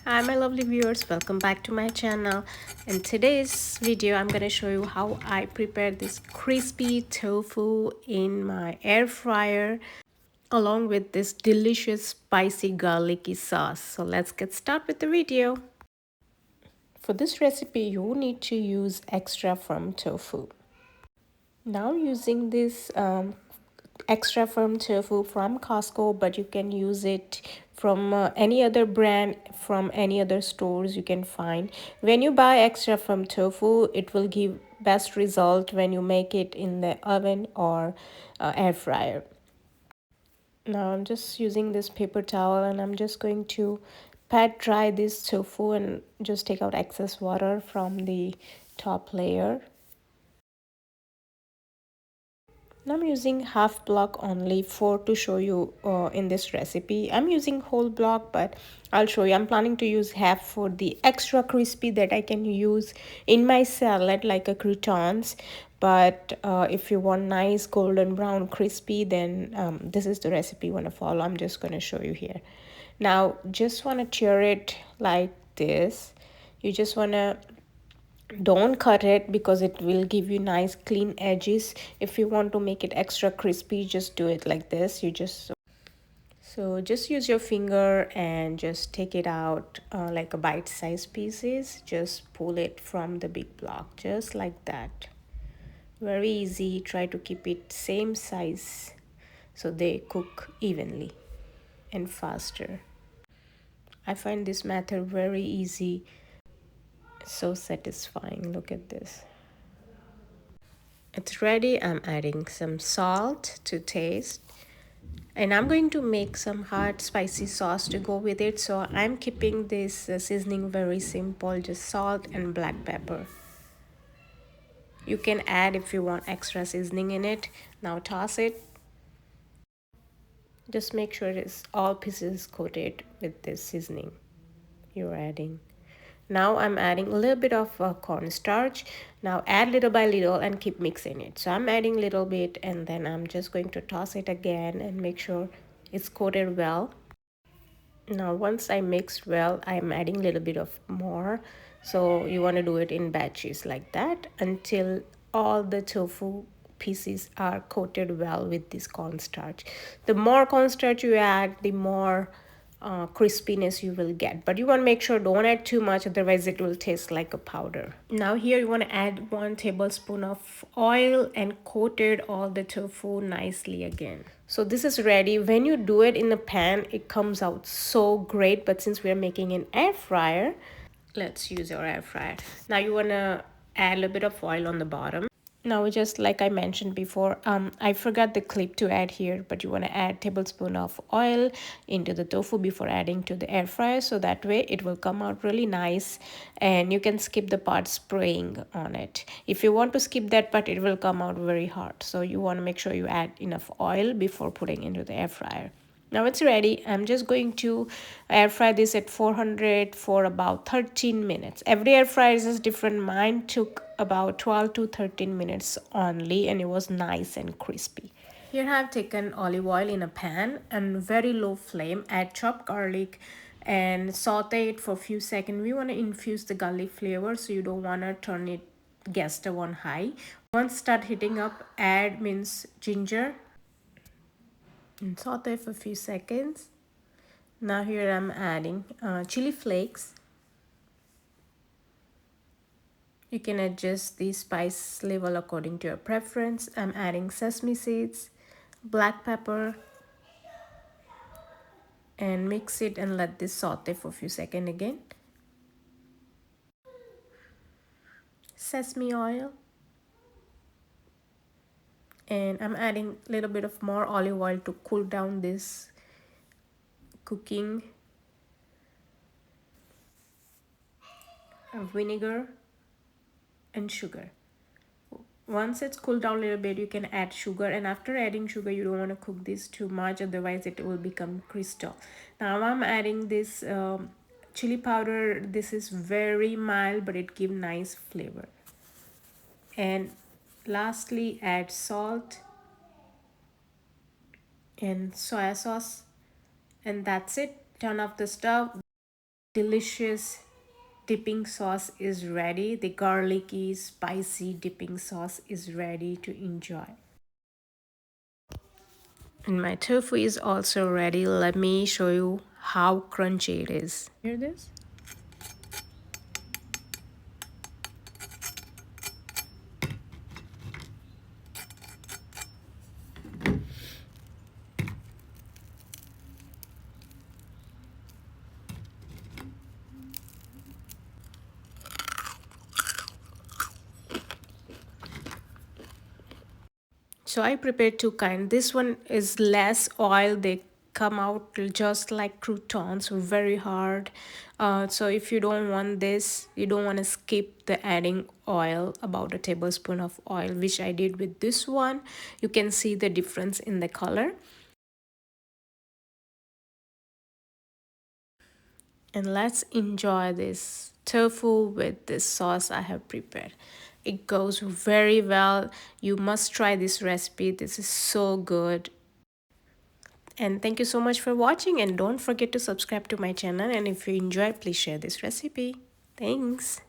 Hi my lovely viewers, welcome back to my channel. In today's video I'm going to show you how I prepare this crispy tofu in my air fryer along with this delicious spicy garlicky sauce. So let's get started with the video. For this recipe you need to use extra firm tofu. Now using this extra firm tofu from Costco, but you can use it from any other brand, from any other stores you can find. When you buy extra firm tofu, it will give best result when you make it in the oven or air fryer. Now I'm just using this paper towel and I'm just going to pat dry this tofu and just take out excess water from the top layer. I'm using half block only for to show you in this recipe. I'm using whole block, but I'll show you. I'm planning to use half for the extra crispy that I can use in my salad like a croutons. But if you want nice golden brown crispy, then this is the recipe you want to follow. I'm just going to show you here. Now just want to tear it like this. You just want to don't cut it because it will give you nice clean edges. If you want to make it extra crispy, just do it like this. Just use your finger and just take it out like a bite-sized pieces. Just pull it from the big block just like that. Very easy. Try to keep it same size so they cook evenly and faster. I find this method very easy, so satisfying. Look at this. It's ready. I'm adding some salt to taste. And I'm going to make some hot spicy sauce to go with it. So I'm keeping this seasoning very simple, just salt and black pepper. You can add if you want extra seasoning in it. Now toss it. Just make sure it's all pieces coated with this seasoning you're adding. Now I'm adding a little bit of cornstarch. Now add little by little and keep mixing it. So I'm adding a little bit and then I'm just going to toss it again and make sure it's coated well. Now once I mixed well, I'm adding a little bit of more. So you want to do it in batches like that until all the tofu pieces are coated well with this cornstarch. The more cornstarch you add, the more crispiness you will get, but you want to make sure don't add too much, otherwise it will taste like a powder. Now here you want to add 1 tablespoon of oil and coated all the tofu nicely again. So this is ready. When you do it in the pan, it comes out so great, but since we are making an air fryer, let's use our air fryer. Now you want to add a little bit of oil on the bottom. Now just like I mentioned before, I forgot the clip to add here, but you want to add tablespoon of oil into the tofu before adding to the air fryer, so that way it will come out really nice. And you can skip the part spraying on it. If you want to skip that part, it will come out very hard, so you want to make sure you add enough oil before putting into the air fryer. Now it's ready. I'm just going to air fry this at 400 for about 13 minutes. Every air fryer is different. Mine took about 12 to 13 minutes only and it was nice and crispy. Here I have taken olive oil in a pan and very low flame. Add chopped garlic and saute it for a few seconds. We want to infuse the garlic flavor, so you don't want to turn it gas stove on high. Once start heating up, add minced ginger and saute for a few seconds. Now here I'm adding chili flakes. You can adjust the spice level according to your preference. I'm adding sesame seeds, black pepper, and mix it and let this saute for a few seconds again. Sesame oil. And I'm adding a little bit of more olive oil to cool down this cooking. Vinegar and sugar. Once it's cooled down a little bit, you can add sugar, and after adding sugar you don't want to cook this too much, otherwise it will become crystal. Now I'm adding this chili powder. This is very mild but it gives nice flavor. And lastly add salt and soya sauce, and that's it. Turn off the stove. delicious dipping sauce is ready. The garlicky, spicy dipping sauce is ready to enjoy. And my tofu is also ready. Let me show you how crunchy it is. Hear this? So I prepared two kind. This one is less oil. They come out just like croutons, very hard. So if you don't want this, you don't want to skip the adding oil, about a tablespoon of oil, which I did with this one. You can see the difference in the color. And let's enjoy this tofu with this sauce I have prepared. It goes very well. You must try this recipe. This is so good. And thank you so much for watching, and don't forget to subscribe to my channel, and if you enjoyed, please share this recipe. Thanks.